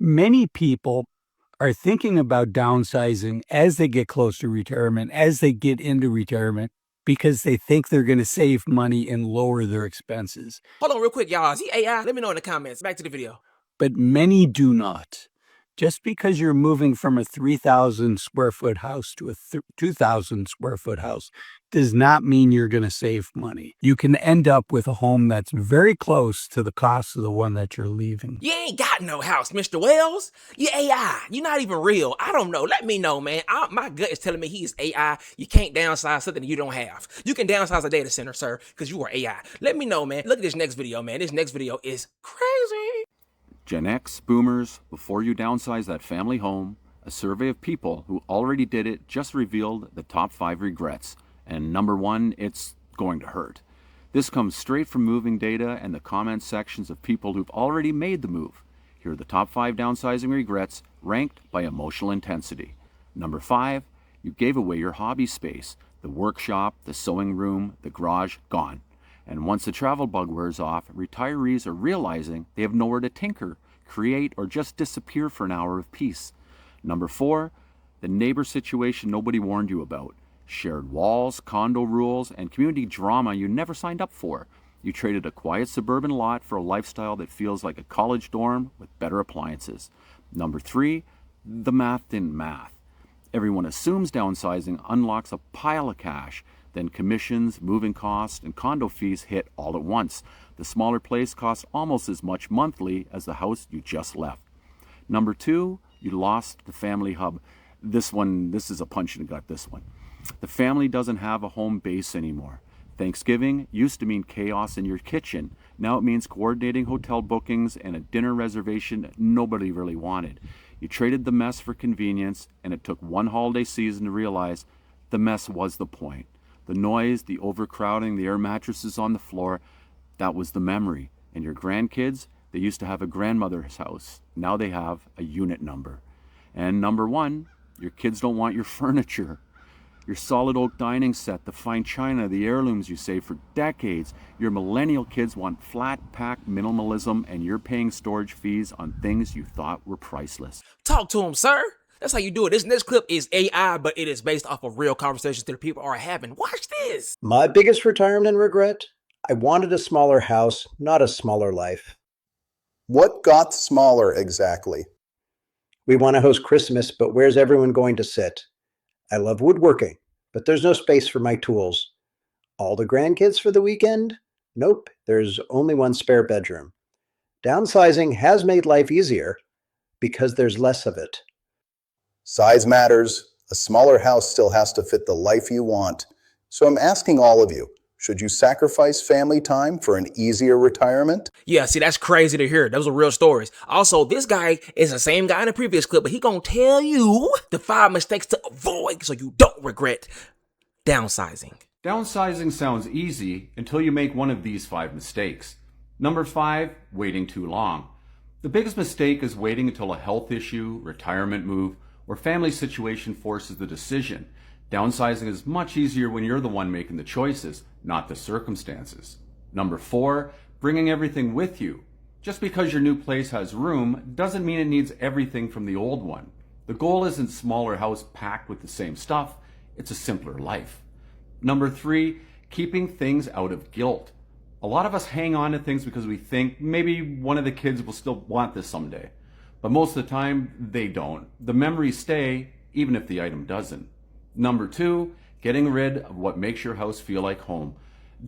Many people are thinking about downsizing as they get close to retirement, as they get into retirement, because they think they're going to save money and lower their expenses. Hold on real quick, y'all. Is he AI? Let me know in the comments. Back to the video. But many do not. Just because you're moving from a 3,000 square foot house to a 2,000 square foot house does not mean you're going to save money. You can end up with a home that's very close to the cost of the one that you're leaving. You ain't got no house, Mr. Wells. You AI. You're not even real. I don't know. Let me know, man. My gut is telling me he's AI. You can't downsize something you don't have. You can downsize a data center, sir, because you are AI. Let me know, man. Look at this next video, man. This next video is crazy. Gen X, boomers, before you downsize that family home, a survey of people who already did it just revealed the top 5 regrets. And number 1, it's going to hurt. This comes straight from moving data and the comment sections of people who've already made the move. Here are the top 5 downsizing regrets ranked by emotional intensity. Number 5, you gave away your hobby space, the workshop, the sewing room, the garage, gone. And once the travel bug wears off, retirees are realizing they have nowhere to tinker, create, or just disappear for an hour of peace. Number 4, the neighbor situation nobody warned you about. Shared walls, condo rules, and community drama you never signed up for. You traded a quiet suburban lot for a lifestyle that feels like a college dorm with better appliances. Number 3, the math didn't math. Everyone assumes downsizing unlocks a pile of cash. Then commissions, moving costs, and condo fees hit all at once. The smaller place costs almost as much monthly as the house you just left. Number 2, you lost the family hub. This is a punch in the gut, this one. The family doesn't have a home base anymore. Thanksgiving used to mean chaos in your kitchen. Now it means coordinating hotel bookings and a dinner reservation nobody really wanted. You traded the mess for convenience, and it took one holiday season to realize the mess was the point. The noise, the overcrowding, the air mattresses on the floor, that was the memory. And your grandkids, they used to have a grandmother's house. Now they have a unit number. And number 1, your kids don't want your furniture. Your solid oak dining set, the fine china, the heirlooms you saved for decades. Your millennial kids want flat pack minimalism, and you're paying storage fees on things you thought were priceless. Talk to him, sir. That's how you do it. This next clip is AI, but it is based off of real conversations that people are having. Watch this. My biggest retirement regret? I wanted a smaller house, not a smaller life. What got smaller exactly? We want to host Christmas, but where's everyone going to sit? I love woodworking, but there's no space for my tools. All the grandkids for the weekend? Nope, there's only one spare bedroom. Downsizing has made life easier because there's less of it. Size matters. A smaller house still has to fit the life you want. So I'm asking all of you, should you sacrifice family time for an easier retirement? Yeah, see, that's crazy to hear. Those are real stories. Also, this guy is the same guy in the previous clip, but he gonna tell you the 5 mistakes to avoid so you don't regret downsizing. Downsizing sounds easy until you make one of these 5 mistakes. Number 5, waiting too long. The biggest mistake is waiting until a health issue, retirement move, or family situation forces the decision. Downsizing is much easier when you're the one making the choices, not the circumstances. Number 4, bringing everything with you. Just because your new place has room doesn't mean it needs everything from the old one. The goal isn't a smaller house packed with the same stuff, it's a simpler life. Number 3, keeping things out of guilt. A lot of us hang on to things because we think maybe one of the kids will still want this someday. But most of the time, they don't. The memories stay, even if the item doesn't. Number 2, getting rid of what makes your house feel like home.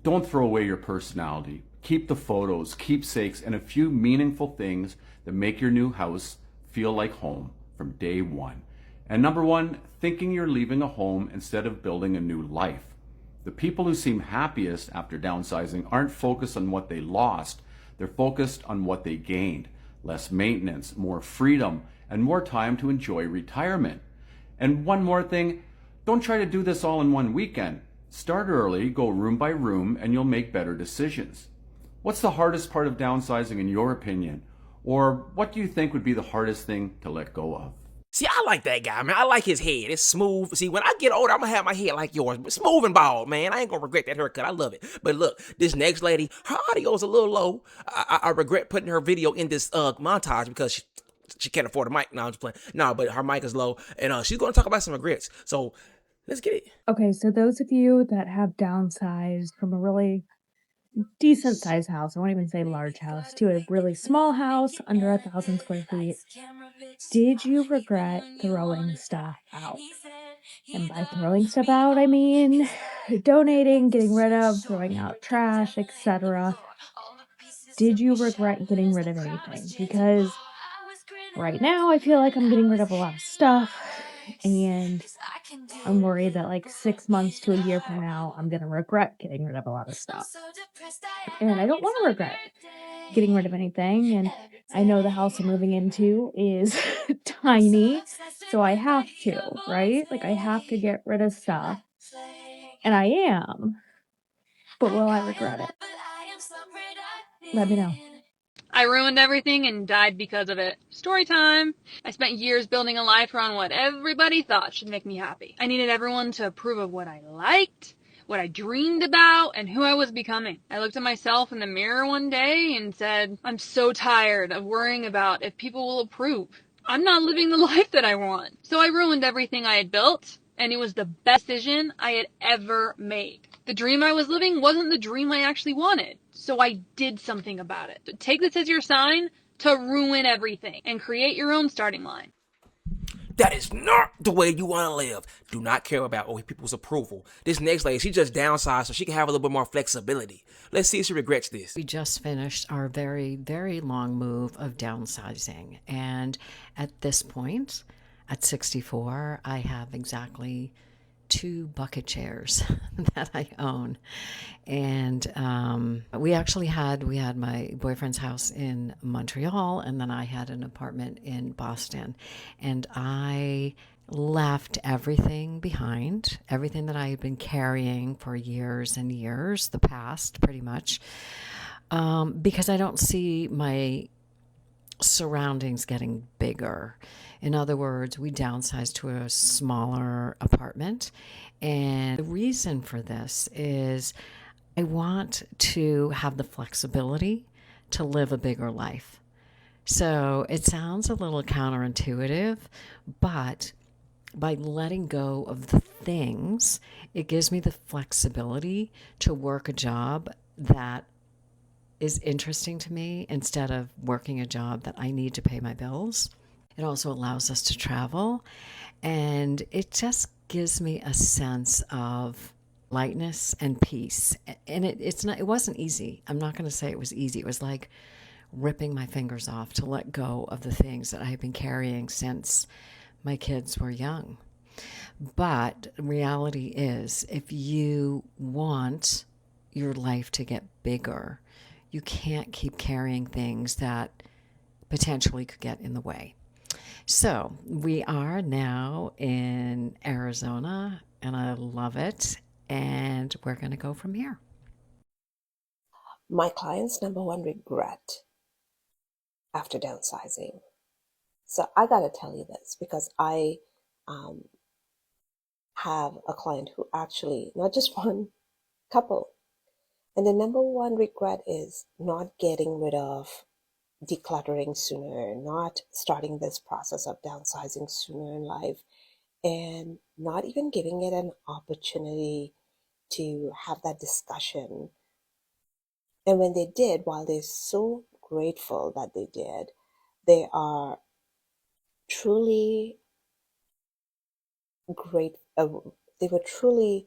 Don't throw away your personality. Keep the photos, keepsakes, and a few meaningful things that make your new house feel like home from day one. And number 1, thinking you're leaving a home instead of building a new life. The people who seem happiest after downsizing aren't focused on what they lost. They're focused on what they gained. Less maintenance, more freedom, and more time to enjoy retirement. And one more thing, don't try to do this all in one weekend. Start early, go room by room, and you'll make better decisions. What's the hardest part of downsizing in your opinion? Or what do you think would be the hardest thing to let go of? See, I like that guy, man. I like his head. It's smooth. See, when I get older, I'm going to have my head like yours. Smooth and bald, man. I ain't going to regret that haircut. I love it. But look, this next lady, her audio is a little low. I regret putting her video in this montage because she can't afford a mic. No, I'm just playing. No, but her mic is low, and she's going to talk about some regrets. So let's get it. Okay, so those of you that have downsized from a really decent sized house, I won't even say large house, to a really small house under 1,000 square feet, did you regret throwing stuff out? And by throwing stuff out, I mean donating, getting rid of, throwing out trash, etc. Did you regret getting rid of anything? Because right now I feel like I'm getting rid of a lot of stuff, and I'm worried that like 6 months to a year from now, I'm gonna regret getting rid of a lot of stuff. And I don't want to regret getting rid of anything. And I know the house I'm moving into is tiny, so I have to, right? Like I have to get rid of stuff. And I am, but will I regret it? Let me know. I ruined everything and died because of it. Story time. I spent years building a life around what everybody thought should make me happy. I needed everyone to approve of what I liked, what I dreamed about, and who I was becoming. I looked at myself in the mirror one day and said, I'm so tired of worrying about if people will approve. I'm not living the life that I want. So I ruined everything I had built, and it was the best decision I had ever made. The dream I was living wasn't the dream I actually wanted, so I did something about it. So take this as your sign to ruin everything and create your own starting line. That is not the way you want to live. Do not care about people's approval. This next lady, she just downsized so she can have a little bit more flexibility. Let's see if she regrets this. We just finished our very, very long move of downsizing. And at this point, at 64, I have exactly 2 bucket chairs that I own. And we had my boyfriend's house in Montreal, and then I had an apartment in Boston. And I left everything behind, everything that I had been carrying for years and years, the past pretty much, because I don't see my surroundings getting bigger. In other words, we downsized to a smaller apartment. And the reason for this is I want to have the flexibility to live a bigger life. So it sounds a little counterintuitive, but by letting go of the things, it gives me the flexibility to work a job that is interesting to me instead of working a job that I need to pay my bills. It also allows us to travel, and it just gives me a sense of lightness and peace. And it wasn't easy. I'm not going to say it was easy. It was like ripping my fingers off to let go of the things that I have been carrying since my kids were young. But reality is, if you want your life to get bigger, you can't keep carrying things that potentially could get in the way. So we are now in Arizona, and I love it, and we're going to go from here. My client's number one regret after downsizing. So I got to tell you this because I have a client who actually, not just one, couple. And the number one regret is not getting rid of, decluttering sooner, not starting this process of downsizing sooner in life, and not even giving it an opportunity to have that discussion. And when they did, while they're so grateful that they did, they are truly great. They were truly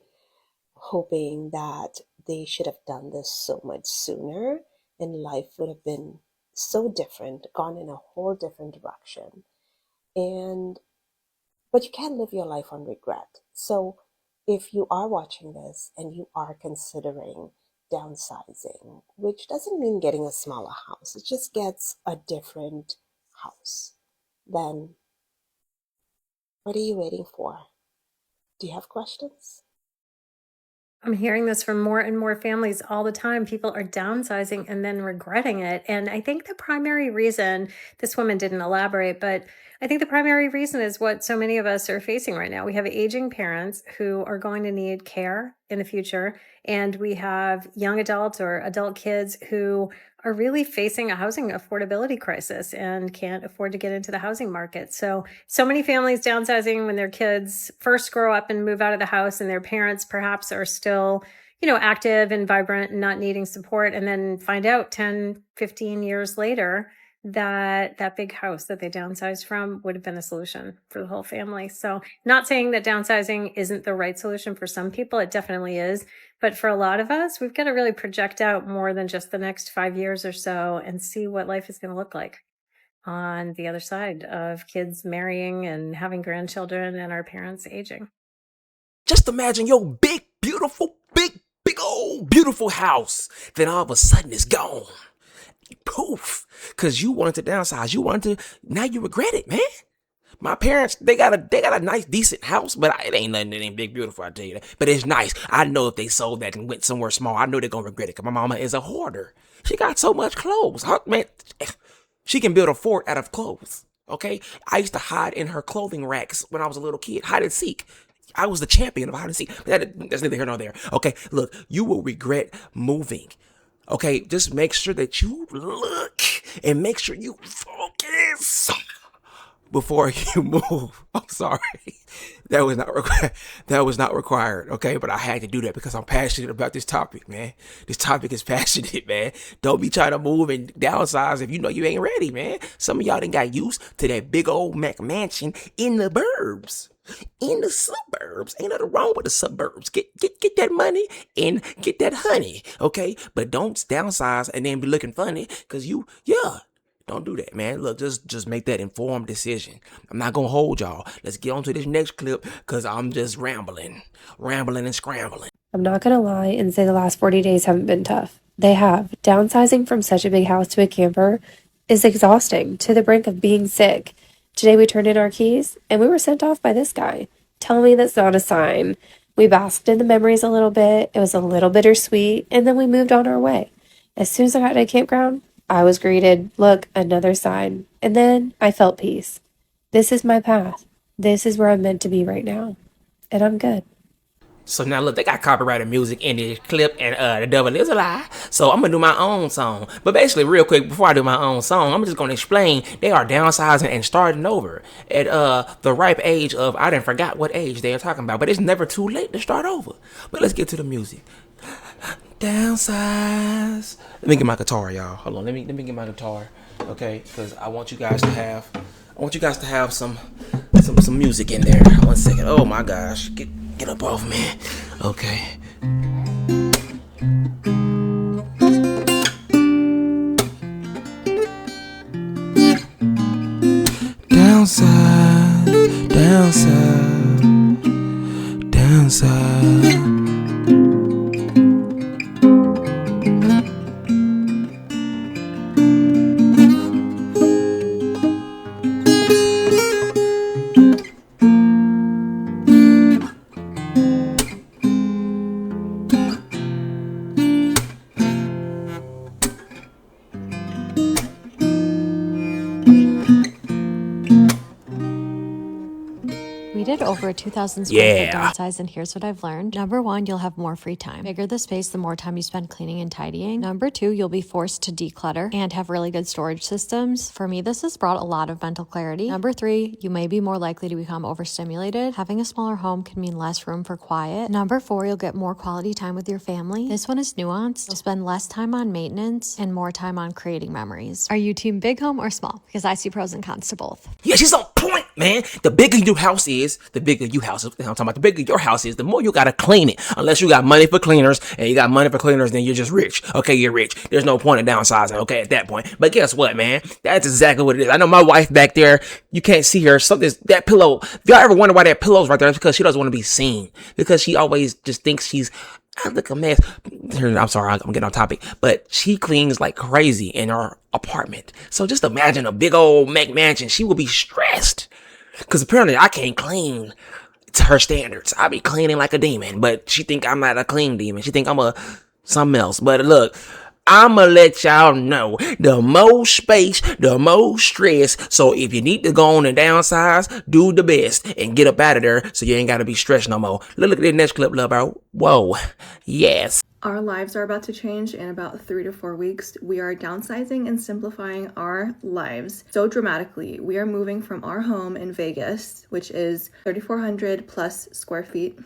hoping that they should have done this so much sooner, and life would have been so different, gone in a whole different direction. But you can't live your life on regret. So if you are watching this and you are considering downsizing, which doesn't mean getting a smaller house, it just gets a different house, then what are you waiting for? Do you have questions? I'm hearing this from more and more families all the time. People are downsizing and then regretting it. And I think the primary reason, this woman didn't elaborate, but I think the primary reason is what so many of us are facing right now. We have aging parents who are going to need care in the future. And we have young adults or adult kids who are really facing a housing affordability crisis and can't afford to get into the housing market. So many families downsizing when their kids first grow up and move out of the house, and their parents perhaps are still, active and vibrant and not needing support, and then find out 10, 15 years later that that big house that they downsized from would have been a solution for the whole family. So not saying that downsizing isn't the right solution for some people, it definitely is. But for a lot of us, we've got to really project out more than just the next 5 years or so and see what life is going to look like on the other side of kids marrying and having grandchildren and our parents aging. Just imagine your big, old, beautiful house. Then all of a sudden it's gone. Poof. Because you wanted to downsize. Now you regret it, man. My parents, they got a nice, decent house, but it ain't nothing that ain't big, beautiful, I tell you that. But it's nice. I know if they sold that and went somewhere small, I know they're going to regret it, because my mama is a hoarder. She got so much clothes. Man, she can build a fort out of clothes, okay? I used to hide in her clothing racks when I was a little kid, hide and seek. I was the champion of hide and seek. That's neither here nor there. Okay, look, you will regret moving. Okay, just make sure that you look and make sure you focus before you move. I'm sorry. That was not required. Okay, but I had to do that because I'm passionate about this topic, man. This topic is passionate, man. Don't be trying to move and downsize if you know you ain't ready, man. Some of y'all done got used to that big old Mac mansion in the burbs. In the suburbs. Ain't nothing wrong with the suburbs. Get that money and get that honey, okay? But don't downsize and then be looking funny, because don't do that, man. Look, just make that informed decision. I'm not gonna hold y'all. Let's get on to this next clip, because I'm just rambling and scrambling. I'm not gonna lie and say the last 40 days haven't been tough. They have. Downsizing from such a big house to a camper is exhausting, to the brink of being sick. Today we turned in our keys, and we were sent off by this guy. Tell me that's not a sign. We basked in the memories a little bit. It was a little bittersweet, and then we moved on our way. As soon as I got to the campground, I was greeted, look, another sign. And then I felt peace. This is my path. This is where I'm meant to be right now. And I'm good. So now look, they got copyrighted music in this clip, and the devil is a lie. So I'm gonna do my own song. But basically, real quick, before I do my own song, I'm just gonna explain they are downsizing and starting over at the ripe age of, I didn't forgot what age they are talking about, but it's never too late to start over. But let's get to the music. Downsize. Let me get my guitar, y'all. Hold on, let me get my guitar, okay? Because I want you guys to have some music in there. 1 second. Oh my gosh, get up off me. Okay. Downside. We did over a 2,000 square foot downsize, and here's what I've learned. Number one, you'll have more free time. Bigger the space, the more time you spend cleaning and tidying. Number two, you'll be forced to declutter and have really good storage systems. For me, this has brought a lot of mental clarity. Number three, you may be more likely to become overstimulated. Having a smaller home can mean less room for quiet. Number four, you'll get more quality time with your family. This one is nuanced. You'll spend less time on maintenance and more time on creating memories. Are you team big home or small? Because I see pros and cons to both. Yeah, she's on point, man. The bigger your house is, the bigger your house is. I'm talking about the bigger your house is, the more you gotta clean it. Unless you got money for cleaners, and you got money for cleaners, then you're just rich. Okay, you're rich. There's no point in downsizing, okay, at that point. But guess what, man? That's exactly what it is. I know my wife back there, you can't see her. That pillow, if y'all ever wonder why that pillow's right there, it's because she doesn't want to be seen. Because she always just thinks she's, I look a mess. I'm sorry, I'm getting on topic. But she cleans like crazy in her apartment. So just imagine a big old mansion. She will be stressed. Because apparently I can't clean to her standards. I be cleaning like a demon. But she think I'm not a clean demon. She think I'm something else. But look, I'ma let y'all know, the more space, the more stress. So if you need to go on and downsize, do the best and get up out of there so you ain't gotta be stressed no more. Look at this next clip, love, bro. Whoa, yes. Our lives are about to change in about 3 to 4 weeks. We are downsizing and simplifying our lives so dramatically. We are moving from our home in Vegas, which is 3,400 plus square feet,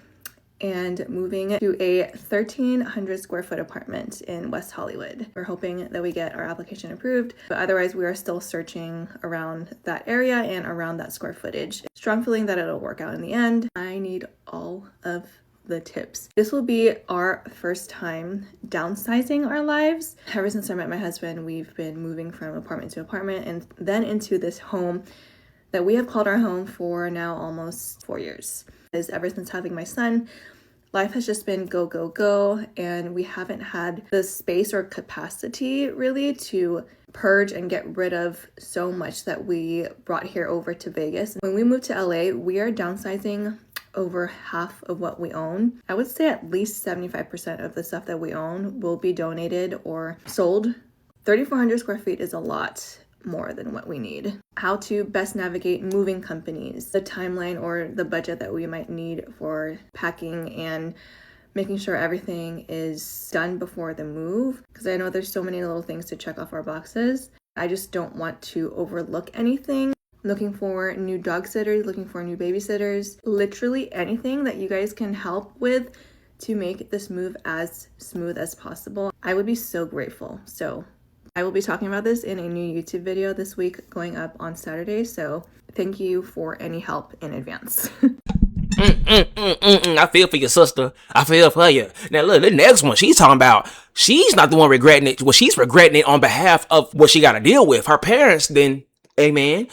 and moving to a 1,300 square foot apartment in West Hollywood. We're hoping that we get our application approved, but otherwise we are still searching around that area and around that square footage. Strong feeling that it'll work out in the end. I need all of the tips. This will be our first time downsizing our lives. Ever since I met my husband, we've been moving from apartment to apartment and then into this home that we have called our home for now almost 4 years. Ever since having my son, life has just been go, go, go, and we haven't had the space or capacity really to purge and get rid of so much that we brought here over to Vegas. When we moved to LA, we are downsizing over half of what we own. I would say at least 75% of the stuff that we own will be donated or sold. 3,400 square feet is a lot more than what we need. How to best navigate moving companies, the timeline or the budget that we might need for packing and making sure everything is done before the move, because I know there's so many little things to check off our boxes. I just don't want to overlook anything. Looking for new dog sitters, looking for new babysitters, literally anything that you guys can help with to make this move as smooth as possible. I would be so grateful. So I will be talking about this in a new YouTube video this week going up on Saturday. So thank you for any help in advance. I feel for your sister. I feel for you. Now look, the next one she's talking about, she's not the one regretting it. Well, she's regretting it on behalf of what she got to deal with. Her parents then, amen,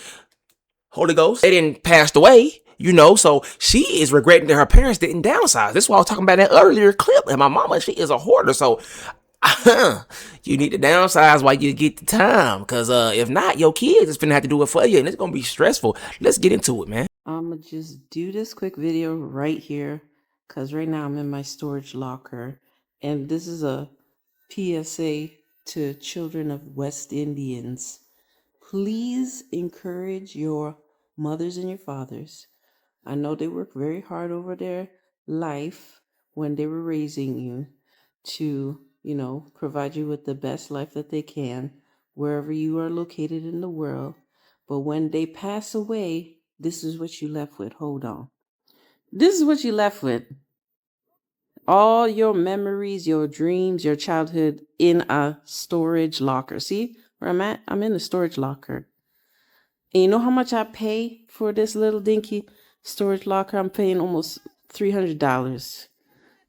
Holy Ghost, they didn't pass away, you know, so she is regretting that her parents didn't downsize. This is why I was talking about that earlier clip. And my mama, she is a hoarder, so you need to downsize while you get the time, because if not, your kids is finna have to do it for you, and it's gonna be stressful. Let's get into it, man. I'm gonna just do this quick video right here, because right now I'm in my storage locker, and this is a PSA to children of West Indians. Please encourage your mothers and your fathers. I know they work very hard over their life when they were raising you to, provide you with the best life that they can wherever you are located in the world. But when they pass away, this is what you left with. Hold on. This is what you left with. All your memories, your dreams, your childhood in a storage locker. See where I'm at? I'm in a storage locker. And you know how much I pay for this little dinky storage locker? I'm paying almost $300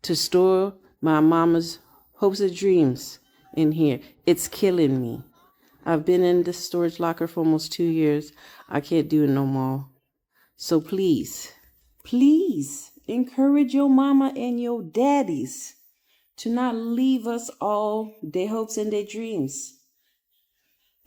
to store my mama's hopes and dreams in here. It's killing me. I've been in this storage locker for almost 2 years. I can't do it no more. So please encourage your mama and your daddies to not leave us all their hopes and their dreams.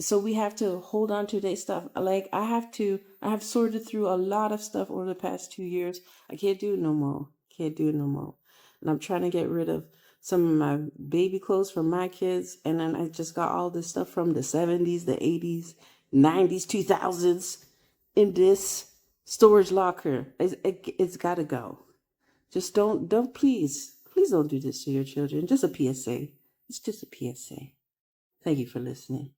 So we have to hold on to their stuff. Like I have sorted through a lot of stuff over the past 2 years. I can't do it no more. And I'm trying to get rid of some of my baby clothes from my kids. And then I just got all this stuff from the 70s, the 80s, 90s, 2000s in this storage locker. It's got to go. Just don't please don't do this to your children. Just a PSA. It's just a PSA. Thank you for listening.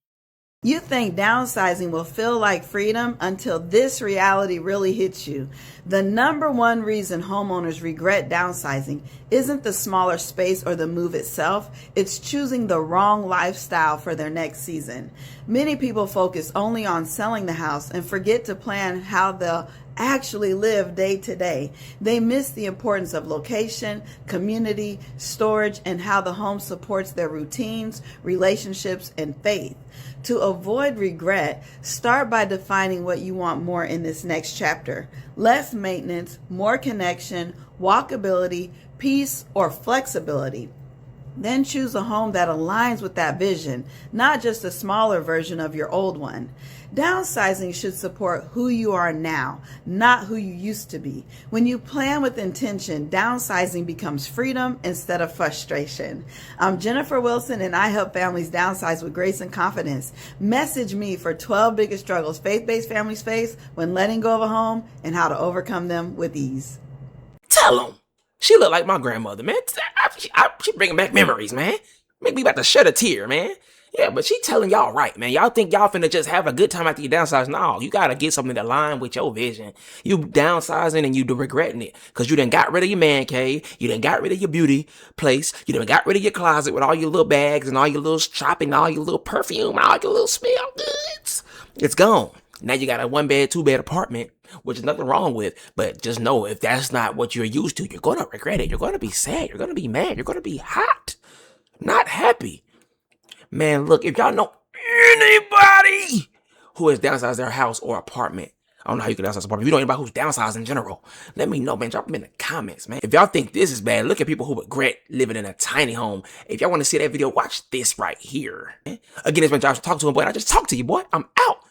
You think downsizing will feel like freedom until this reality really hits you. The number one reason homeowners regret downsizing isn't the smaller space or the move itself. It's choosing the wrong lifestyle for their next season. Many people focus only on selling the house and forget to plan how they'll actually live day to day. They miss the importance of location, community, storage, and how the home supports their routines, relationships, and faith. To avoid regret, start by defining what you want more in this next chapter. Less maintenance, more connection, walkability, peace, or flexibility. Then choose a home that aligns with that vision, not just a smaller version of your old one. Downsizing should support who you are now, not who you used to be. When you plan with intention, downsizing becomes freedom instead of frustration. I'm Jennifer Wilson, and I help families downsize with grace and confidence. Message me for 12 biggest struggles faith-based families face when letting go of a home and how to overcome them with ease. Tell them. She look like my grandmother, man. She bringing back memories, man. Make me about to shed a tear, man. Yeah, but she telling y'all right, man. Y'all think y'all finna just have a good time after you downsize? No, you gotta get something that align with your vision. You downsizing and you regretting it. Cause you done got rid of your man cave. You done got rid of your beauty place. You done got rid of your closet with all your little bags and all your little shopping, all your little perfume, all your little smell goods. It's gone. Now you got a 1-bed, 2-bed apartment, which is nothing wrong with, but just know if that's not what you're used to, you're going to regret it. You're going to be sad. You're going to be mad. You're going to be hot, not happy. Man, look, if y'all know anybody who has downsized their house or apartment, I don't know how you can downsize an apartment. If you know anybody who's downsized in general, let me know, man. Drop them in the comments, man. If y'all think this is bad, look at people who regret living in a tiny home. If y'all want to see that video, watch this right here. Again, it's been Josh. Talk to him, boy. I just talked to you, boy. I'm out.